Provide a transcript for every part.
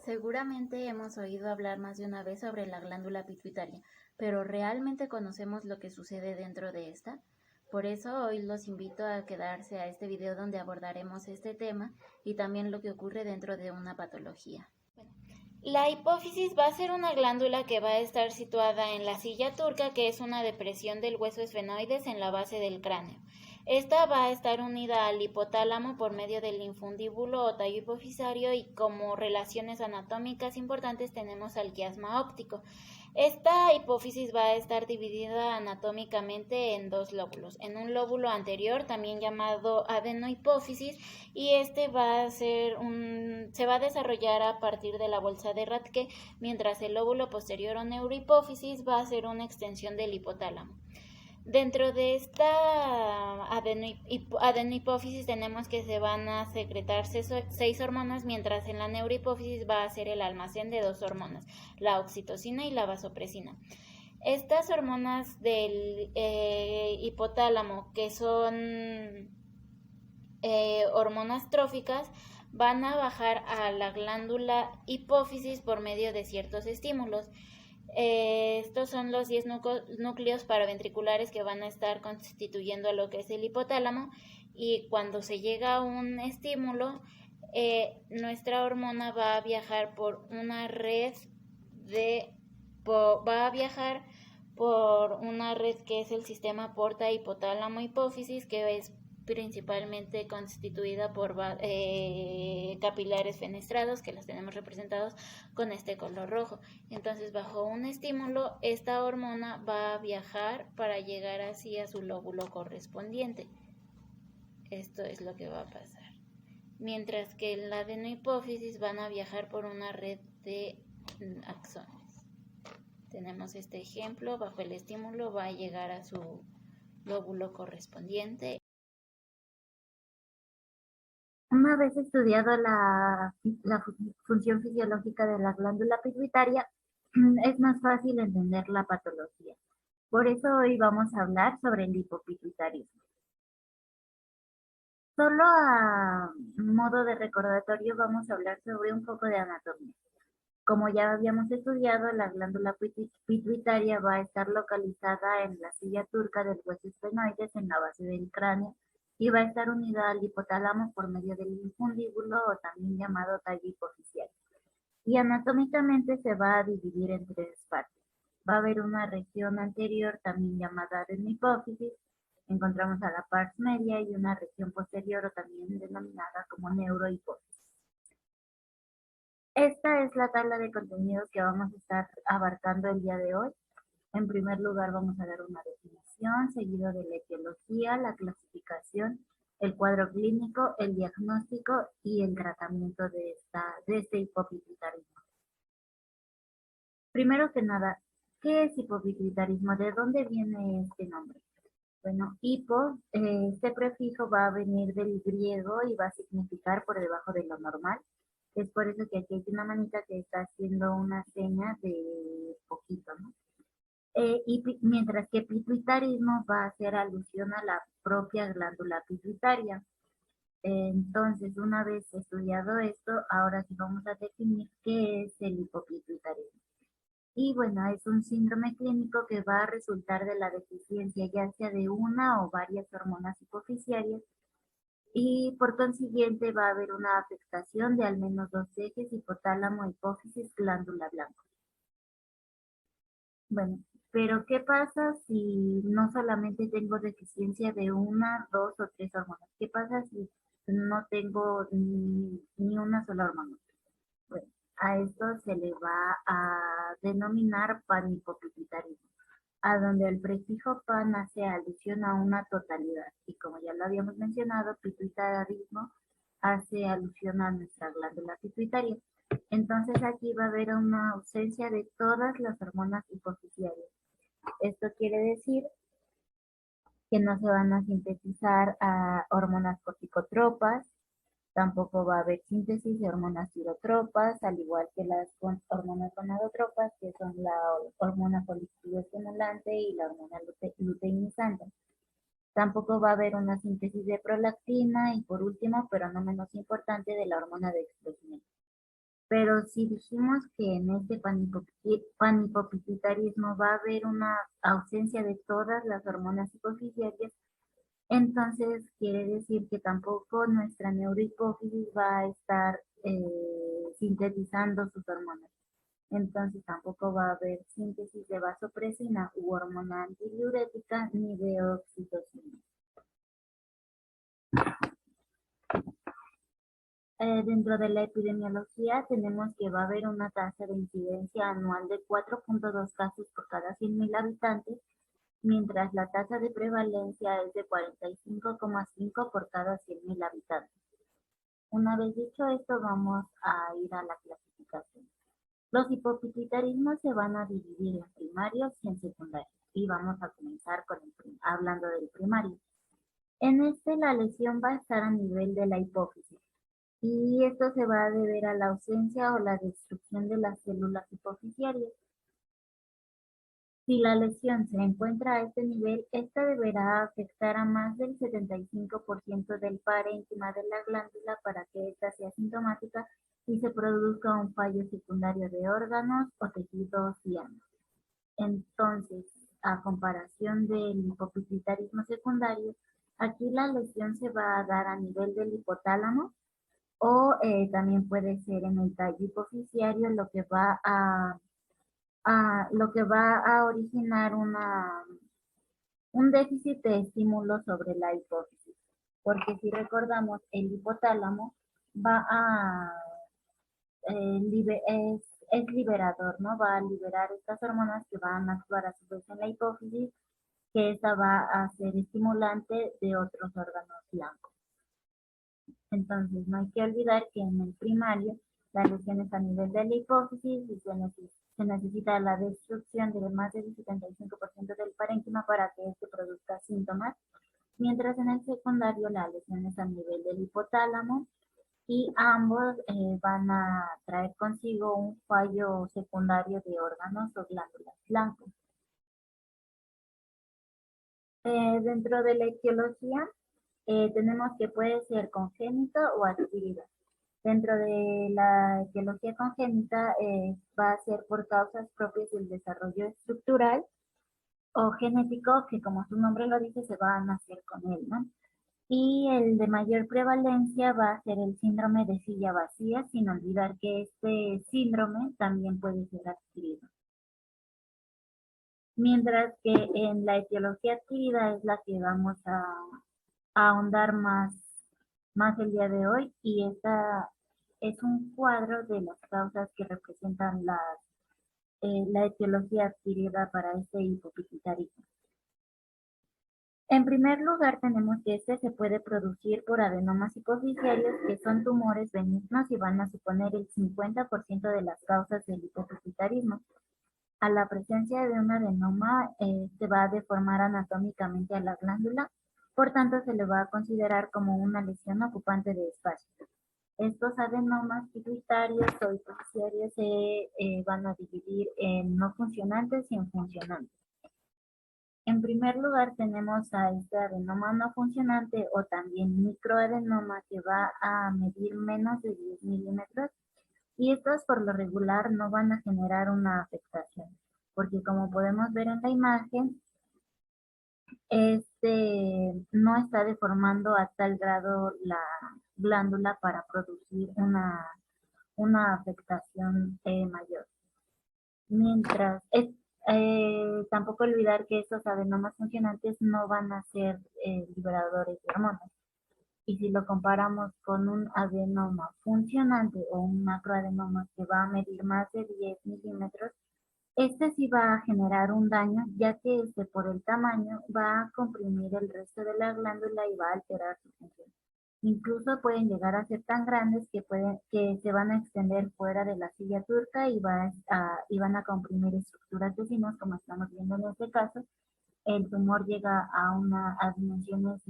Seguramente hemos oído hablar más de una vez sobre la glándula pituitaria, pero ¿realmente conocemos lo que sucede dentro de esta? Por eso hoy los invito a quedarse a este video donde abordaremos este tema y también lo que ocurre dentro de una patología. La hipófisis va a ser una glándula que va a estar situada en la silla turca, que es una depresión del hueso esfenoides en la base del cráneo. Esta va a estar unida al hipotálamo por medio del infundíbulo o tallo hipofisario y como relaciones anatómicas importantes tenemos al quiasma óptico. Esta hipófisis va a estar dividida anatómicamente en dos lóbulos, en un lóbulo anterior también llamado adenohipófisis y este se va a desarrollar a partir de la bolsa de Rathke, mientras el lóbulo posterior o neurohipófisis va a ser una extensión del hipotálamo. Dentro de esta adenohipófisis tenemos que se van a secretar 6 hormonas, mientras en la neurohipófisis va a ser el almacén de 2 hormonas, la oxitocina y la vasopresina. Estas hormonas del hipotálamo, que son hormonas tróficas, van a bajar a la glándula hipófisis por medio de ciertos estímulos. Estos son los 10 núcleos paraventriculares que van a estar constituyendo a lo que es el hipotálamo, y cuando se llega a un estímulo, nuestra hormona va a viajar por una red que es el sistema porta hipotálamo hipófisis, que es principalmente constituida por capilares fenestrados, que los tenemos representados con este color rojo. Entonces, bajo un estímulo, esta hormona va a viajar para llegar así a su lóbulo correspondiente. Esto es lo que va a pasar. Mientras que en la adenohipófisis van a viajar por una red de axones. Tenemos este ejemplo, bajo el estímulo va a llegar a su lóbulo correspondiente. Una vez estudiado la función fisiológica de la glándula pituitaria, es más fácil entender la patología. Por eso hoy vamos a hablar sobre el hipopituitarismo. Solo a modo de recordatorio vamos a hablar sobre un poco de anatomía. Como ya habíamos estudiado, la glándula pituitaria va a estar localizada en la silla turca del hueso esfenoides en la base del cráneo y va a estar unida al hipotálamo por medio del infundíbulo o también llamado tallo hipoficial. Y anatómicamente se va a dividir en 3 partes. Va a haber una región anterior también llamada adenohipófisis, encontramos a la pars media y una región posterior o también denominada como neurohipófisis. Esta es la tabla de contenidos que vamos a estar abarcando el día de hoy. En primer lugar vamos a dar una definición, seguido de la etiología, la clasificación, el cuadro clínico, el diagnóstico y el tratamiento de este hipopituitarismo. Primero que nada, ¿qué es hipopituitarismo? ¿De dónde viene este nombre? Bueno, hipo, este prefijo va a venir del griego y va a significar por debajo de lo normal. Es por eso que aquí hay una manita que está haciendo una seña de poquito, ¿no? Mientras que pituitarismo va a hacer alusión a la propia glándula pituitaria. Entonces, una vez estudiado esto, ahora sí vamos a definir qué es el hipopituitarismo. Y bueno, es un síndrome clínico que va a resultar de la deficiencia ya sea de una o varias hormonas hipofisiarias y por consiguiente va a haber una afectación de al menos 2 ejes, hipotálamo, hipófisis, glándula blanca. Bueno, pero ¿qué pasa si no solamente tengo deficiencia de una, 2 o 3 hormonas? ¿Qué pasa si no tengo ni una sola hormona? Bueno, a esto se le va a denominar panhipopituitarismo, a donde el prefijo pan hace alusión a una totalidad, y como ya lo habíamos mencionado, pituitarismo hace alusión a nuestra glándula pituitaria. Entonces aquí va a haber una ausencia de todas las hormonas hipofisiarias. Esto quiere decir que no se van a sintetizar hormonas corticotropas, tampoco va a haber síntesis de hormonas tirotropas, al igual que las hormonas gonadotropas, que son la hormona folículo-estimulante y la hormona luteinizante. Tampoco va a haber una síntesis de prolactina y por último, pero no menos importante, de la hormona de crecimiento. Pero si dijimos que en este panhipopituitarismo va a haber una ausencia de todas las hormonas hipofisiarias, entonces quiere decir que tampoco nuestra neurohipófisis va a estar sintetizando sus hormonas. Entonces tampoco va a haber síntesis de vasopresina u hormona antidiurética ni de oxitocina. Dentro de la epidemiología tenemos que va a haber una tasa de incidencia anual de 4.2 casos por cada 100.000 habitantes, mientras la tasa de prevalencia es de 45,5 por cada 100.000 habitantes. Una vez dicho esto, vamos a ir a la clasificación. Los hipopituitarismos se van a dividir en primarios y en secundarios, y vamos a comenzar con hablando del primario. En este, la lesión va a estar a nivel de la hipófisis, y esto se va a deber a la ausencia o la destrucción de las células hipofisiarias. Si la lesión se encuentra a este nivel, esta deberá afectar a más del 75% del parénquima de la glándula para que ésta sea sintomática y se produzca un fallo secundario de órganos o tejidos dianos. Entonces, a comparación del hipopituitarismo secundario, aquí la lesión se va a dar a nivel del hipotálamo o también puede ser en el tallo hipofisiario, lo que va a originar un déficit de estímulo sobre la hipófisis. Porque si recordamos, el hipotálamo va a es liberador, ¿no? Va a liberar estas hormonas que van a actuar a su vez en la hipófisis, que esta va a ser estimulante de otros órganos blancos. Entonces, no hay que olvidar que en el primario la lesión es a nivel de la hipófisis y se necesita la destrucción de más del 75% del parénquima para que este produzca síntomas, mientras en el secundario la lesión es a nivel del hipotálamo y ambos van a traer consigo un fallo secundario de órganos o glándulas blancos. Dentro de la etiología, tenemos que puede ser congénito o adquirido. Dentro de la etiología congénita va a ser por causas propias del desarrollo estructural o genético, que como su nombre lo dice, se va a nacer con él, ¿no? Y el de mayor prevalencia va a ser el síndrome de silla vacía, sin olvidar que este síndrome también puede ser adquirido. Mientras que en la etiología adquirida es la que vamos a ahondar más el día de hoy, y esta es un cuadro de las causas que representan la etiología adquirida para este hipopituitarismo. En primer lugar, tenemos que este se puede producir por adenomas hipofisiarios, que son tumores benignos y van a suponer el 50% de las causas del hipopituitarismo. A la presencia de un adenoma se va a deformar anatómicamente a la glándula, por tanto se le va a considerar como una lesión ocupante de espacio. Estos adenomas pituitarios o hipofisiarios se van a dividir en no funcionantes y en funcionantes. En primer lugar tenemos a este adenoma no funcionante o también microadenoma, que va a medir menos de 10 milímetros, y estos por lo regular no van a generar una afectación, porque como podemos ver en la imagen, este no está deformando a tal grado la glándula para producir una afectación mayor. Mientras, tampoco olvidar que estos adenomas funcionantes no van a ser liberadores de hormonas. Y si lo comparamos con un adenoma funcionante o un macroadenoma que va a medir más de 10 milímetros, este sí va a generar un daño, ya que este por el tamaño va a comprimir el resto de la glándula y va a alterar su función. Incluso pueden llegar a ser tan grandes que se van a extender fuera de la silla turca y van a comprimir estructuras vecinas, como estamos viendo en este caso. El tumor llega a dimensiones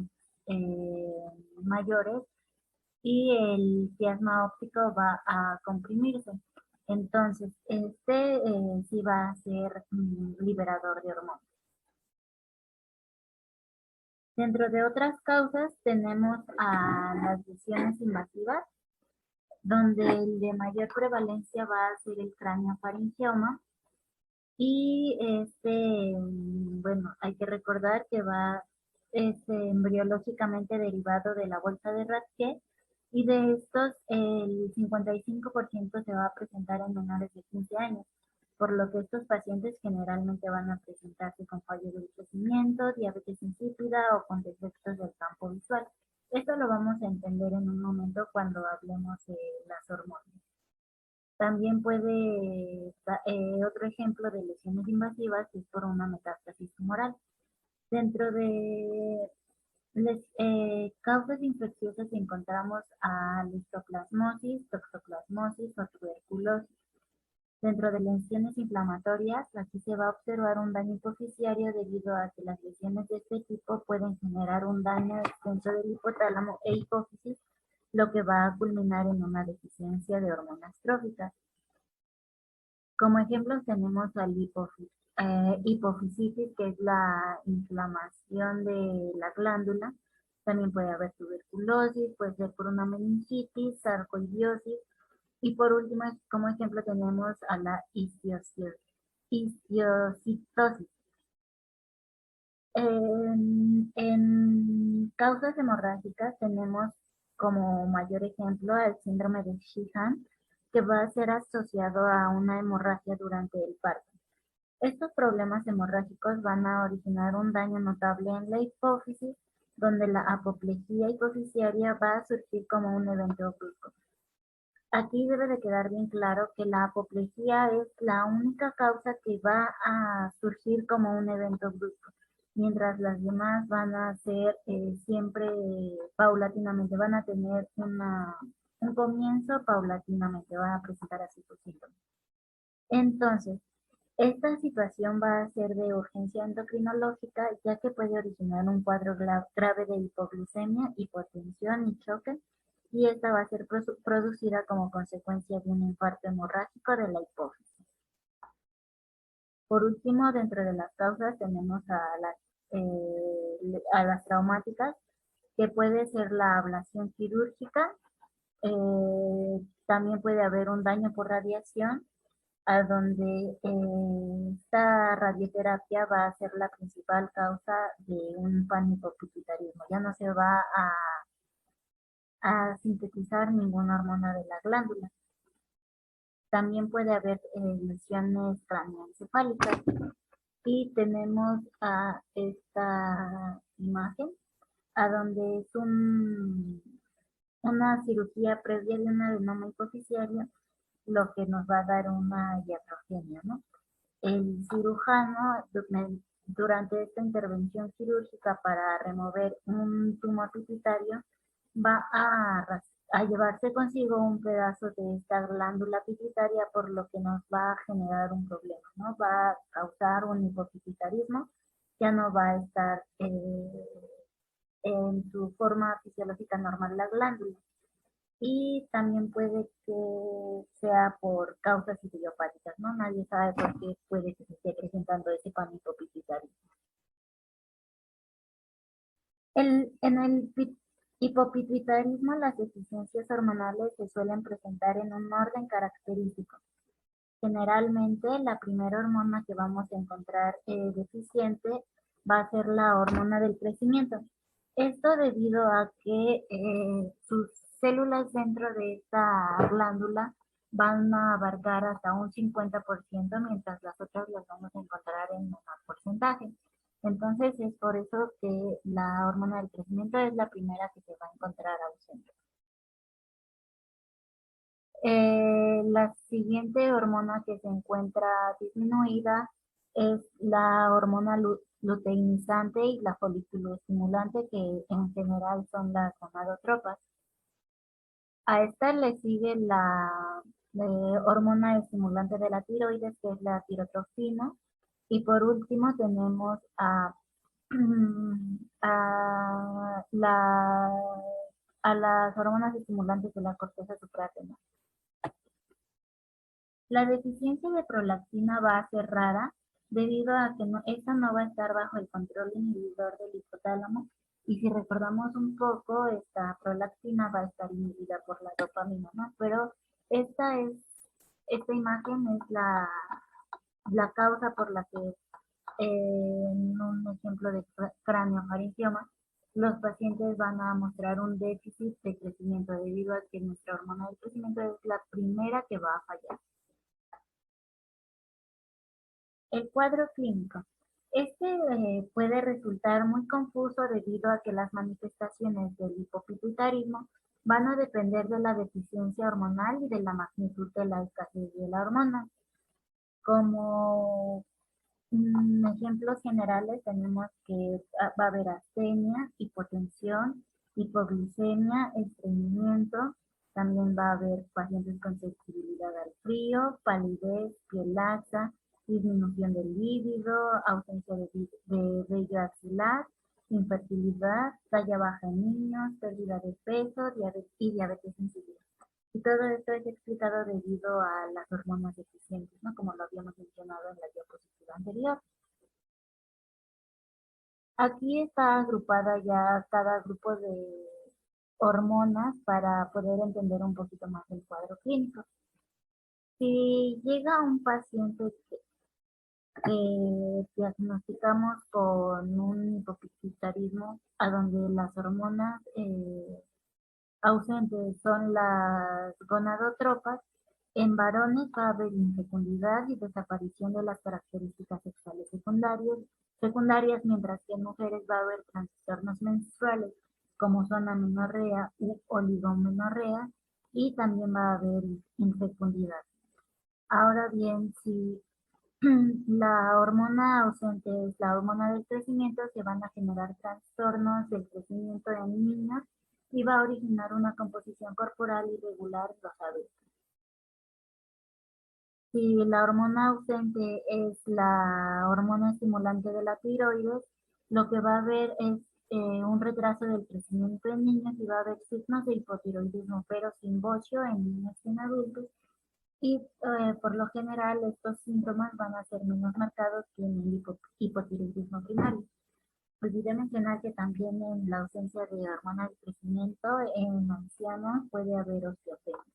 mayores y el chiasma óptico va a comprimirse. Entonces, este sí va a ser liberador de hormonas. Dentro de otras causas tenemos a las lesiones invasivas, donde el de mayor prevalencia va a ser el craneofaringioma. Y bueno, hay que recordar que va embriológicamente derivado de la bolsa de Rathke, y de estos el 55% se va a presentar en menores de 15 años, por lo que estos pacientes generalmente van a presentarse con fallo del crecimiento, diabetes insípida o con defectos del campo visual. Esto lo vamos a entender en un momento cuando hablemos de las hormonas. También puede, otro ejemplo de lesiones invasivas es por una metástasis tumoral. Dentro de las causas infecciosas encontramos a listoplasmosis, toxoplasmosis o tuberculosis. Dentro de lesiones inflamatorias, aquí se va a observar un daño hipoficiario debido a que las lesiones de este tipo pueden generar un daño extenso del hipotálamo e hipófisis, lo que va a culminar en una deficiencia de hormonas tróficas. Como ejemplos tenemos al hipofisitis, que es la inflamación de la glándula. También puede haber tuberculosis, puede ser por una meningitis, sarcoidiosis. Y por último, como ejemplo, tenemos a la histiocytosis. En causas hemorrágicas tenemos como mayor ejemplo el síndrome de Sheehan, que va a ser asociado a una hemorragia durante el parto. Estos problemas hemorrágicos van a originar un daño notable en la hipófisis, donde la apoplejía hipofisiaria va a surgir como un evento brusco. Aquí debe de quedar bien claro que la apoplejía es la única causa que va a surgir como un evento brusco, mientras las demás van a ser siempre paulatinamente, van a tener un comienzo paulatinamente, van a presentar así sus síntomas. Entonces, esta situación va a ser de urgencia endocrinológica, ya que puede originar un cuadro grave de hipoglucemia, hipotensión y choque, y esta va a ser producida como consecuencia de un infarto hemorrágico de la hipófisis. Por último, dentro de las causas tenemos a las traumáticas, que puede ser la ablación quirúrgica. También puede haber un daño por radiación, a donde esta radioterapia va a ser la principal causa de un panhipopituitarismo. Ya no se va a sintetizar ninguna hormona de la glándula. También puede haber lesiones craneoencefálicas. Y tenemos a esta imagen, a donde es una cirugía previa de un adenoma hipoficiario, lo que nos va a dar una iatrogenia, ¿no? El cirujano, durante esta intervención quirúrgica para remover un tumor pituitario, va a llevarse consigo un pedazo de esta glándula pituitaria, por lo que nos va a generar un problema, ¿no? Va a causar un hipopituitarismo, ya no va a estar en su forma fisiológica normal la glándula. Y también puede que sea por causas idiopáticas, ¿no? Nadie sabe por qué puede que se esté presentando ese pánico pituitario. En el hipopituitarismo, las deficiencias hormonales se suelen presentar en un orden característico. Generalmente, la primera hormona que vamos a encontrar deficiente va a ser la hormona del crecimiento. Esto debido a que sus células dentro de esta glándula van a abarcar hasta un 50%, mientras las otras las vamos a encontrar en menor porcentaje. Entonces es por eso que la hormona del crecimiento es la primera que se va a encontrar ausente. La siguiente hormona que se encuentra disminuida es la hormona luteinizante y la foliculoestimulante, que en general son las gonadotropas. A esta le sigue la hormona estimulante de la tiroides, que es la tirotroxina. Y por último tenemos a, a las hormonas estimulantes de la corteza suprarrenal. La deficiencia de prolactina va a ser rara debido a que esta no va a estar bajo el control inhibidor del hipotálamo, Y si recordamos un poco, esta prolactina va a estar inhibida por la dopamina, ¿no? Pero esta es, esta imagen es la causa por la que en un ejemplo de craneofaringioma, los pacientes van a mostrar un déficit de crecimiento debido a que nuestra hormona de crecimiento es la primera que va a fallar. El cuadro clínico. Este puede resultar muy confuso debido a que las manifestaciones del hipopituitarismo van a depender de la deficiencia hormonal y de la magnitud de la escasez de la hormona. Como ejemplos generales tenemos que va a haber astenia, hipotensión, hipoglicemia, estreñimiento, también va a haber pacientes con sensibilidad al frío, palidez, piel laxa, disminución del líbido, ausencia de vello axilar, infertilidad, talla baja en niños, pérdida de peso y diabetes insípida. Y todo esto es explicado debido a las hormonas deficientes, ¿no? Como lo habíamos mencionado en la diapositiva anterior. Aquí está agrupada ya cada grupo de hormonas para poder entender un poquito más el cuadro clínico. Si llega un paciente que diagnosticamos con un hipopituitarismo a donde las hormonas ausentes son las gonadotropas, en varones va a haber infecundidad y desaparición de las características sexuales secundarias, mientras que en mujeres va a haber trastornos menstruales, como son amenorrea u oligomenorrea, y también va a haber infecundidad. Ahora bien, si la hormona ausente es la hormona del crecimiento, se van a generar trastornos del crecimiento en niños y va a originar una composición corporal irregular en los adultos. Si la hormona ausente es la hormona estimulante de la tiroides, lo que va a haber es un retraso del crecimiento en niños y va a haber signos de hipotiroidismo, pero sin bocio en niños y en adultos. Y por lo general estos síntomas van a ser menos marcados que en el hipotiroidismo primario. Olvidé mencionar que también en la ausencia de hormona de crecimiento en ancianos puede haber osteopenia.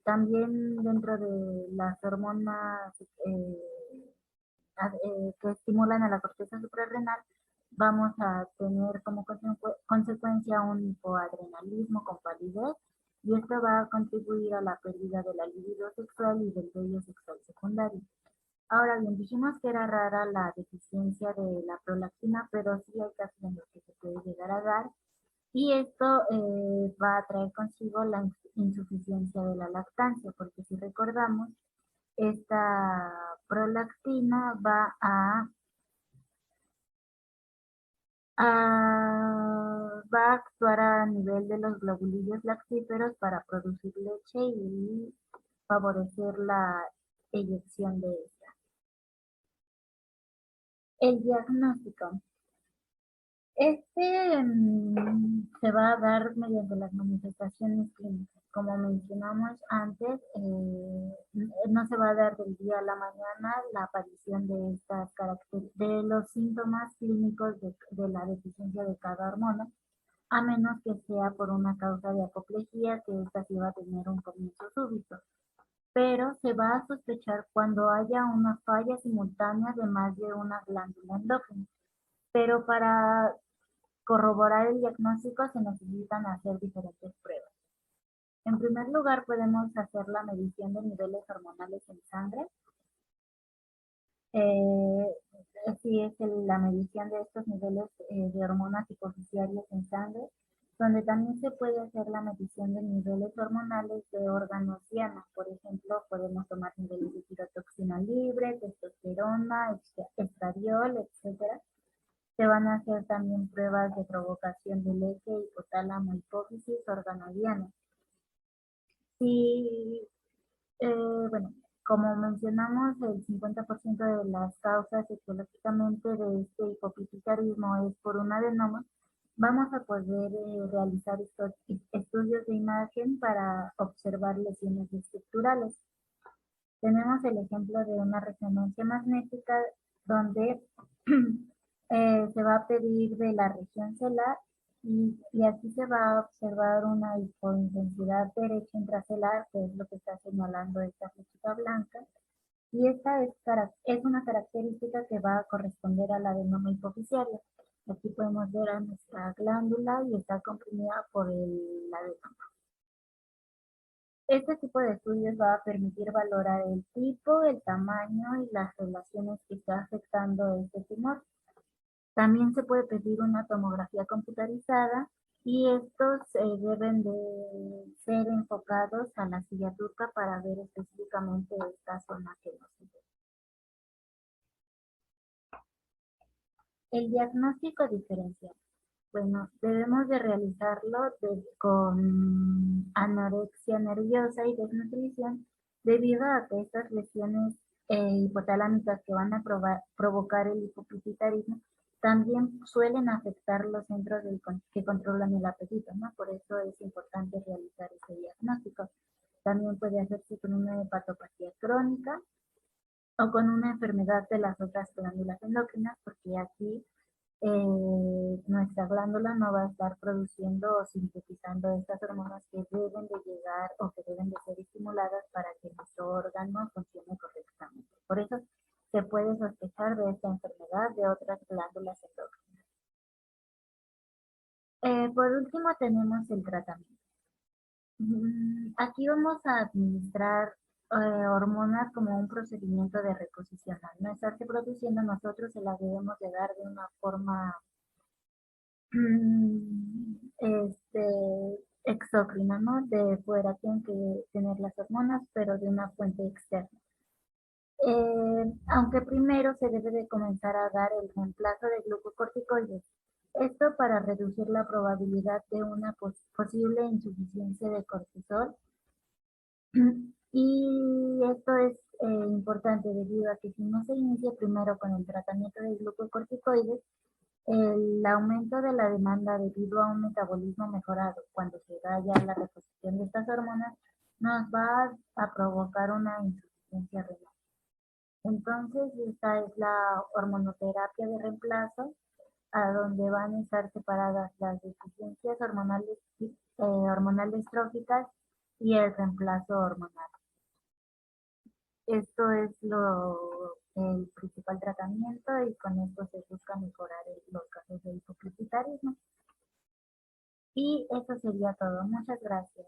También dentro de las hormonas que estimulan a la corteza suprarrenal, vamos a tener como consecuencia un hipoadrenalismo con palidez, y esto va a contribuir a la pérdida de la libido sexual y del vello sexual secundario. Ahora bien, dijimos que era rara la deficiencia de la prolactina, pero sí hay casos en los que se puede llegar a dar, y esto va a traer consigo la insuficiencia de la lactancia, porque si recordamos, esta prolactina va a actuar a nivel de los globulillos lactíferos para producir leche y favorecer la eyección de esta. El diagnóstico. Se va a dar mediante las manifestaciones clínicas. Como mencionamos antes, no se va a dar del día a la mañana la aparición de estas de los síntomas clínicos de la deficiencia de cada hormona, a menos que sea por una causa de apoplejía, que esta sí va a tener un comienzo súbito. Pero se va a sospechar cuando haya una falla simultánea de más de una glándula endógena. Pero para corroborar el diagnóstico se necesitan hacer diferentes pruebas. En primer lugar, podemos hacer la medición de niveles hormonales en sangre. Sí, es la medición de estos niveles de hormonas hipoficiarias en sangre, donde también se puede hacer la medición de niveles hormonales de órganos diana. Por ejemplo, podemos tomar niveles de tirotoxina libre, testosterona, estradiol, etcétera. Se van a hacer también pruebas de provocación del eje, hipotálamo, hipófisis, órgano diana. Y bueno, como mencionamos, el 50% de las causas etiológicamente de este hipopituitarismo es por un adenoma. Vamos a poder realizar estos estudios de imagen para observar lesiones estructurales. Tenemos el ejemplo de una resonancia magnética donde Se va a pedir de la región celar y aquí se va a observar una hipointensidad derecha intracelar, que es lo que está señalando esta flechita blanca, y esta es una característica que va a corresponder al adenoma hipofisiario. Aquí podemos ver a nuestra glándula y está comprimida por el adenoma. Este tipo de estudios va a permitir valorar el tipo, el tamaño y las relaciones que está afectando este tumor. También se puede pedir una tomografía computarizada y estos deben de ser enfocados a la silla turca para ver específicamente esta zona que nos interesa. El diagnóstico diferencial. Bueno, debemos de realizarlo con anorexia nerviosa y desnutrición debido a que estas lesiones hipotalámicas que van a provocar el hipopituitarismo también suelen afectar los centros que controlan el apetito, ¿no? Por eso es importante realizar ese diagnóstico. También puede hacerse con una hepatopatía crónica o con una enfermedad de las otras glándulas endocrinas, porque aquí nuestra glándula no va a estar produciendo o sintetizando estas hormonas que deben de llegar o que deben de ser estimuladas para que nuestro órgano funcione correctamente. Por eso se puede sospechar de esta enfermedad de otras glándulas endocrinas. Por último tenemos el tratamiento. Aquí vamos a administrar hormonas como un procedimiento de reposición. Al no estarse produciendo, nosotros se las debemos de dar de una forma exócrina, ¿no? De fuera tienen que tener las hormonas, pero de una fuente externa. Aunque primero se debe de comenzar a dar el reemplazo de glucocorticoides. Esto para reducir la probabilidad de una posible insuficiencia de cortisol. Y esto es importante debido a que si no se inicia primero con el tratamiento de glucocorticoides, el aumento de la demanda debido a un metabolismo mejorado cuando se da ya la reposición de estas hormonas nos va a provocar una insuficiencia renal. Entonces, esta es la hormonoterapia de reemplazo, a donde van a estar separadas las deficiencias hormonales distróficas y el reemplazo hormonal. Esto es el principal tratamiento y con esto se busca mejorar los casos de hipopituitarismo. Y eso sería todo. Muchas gracias.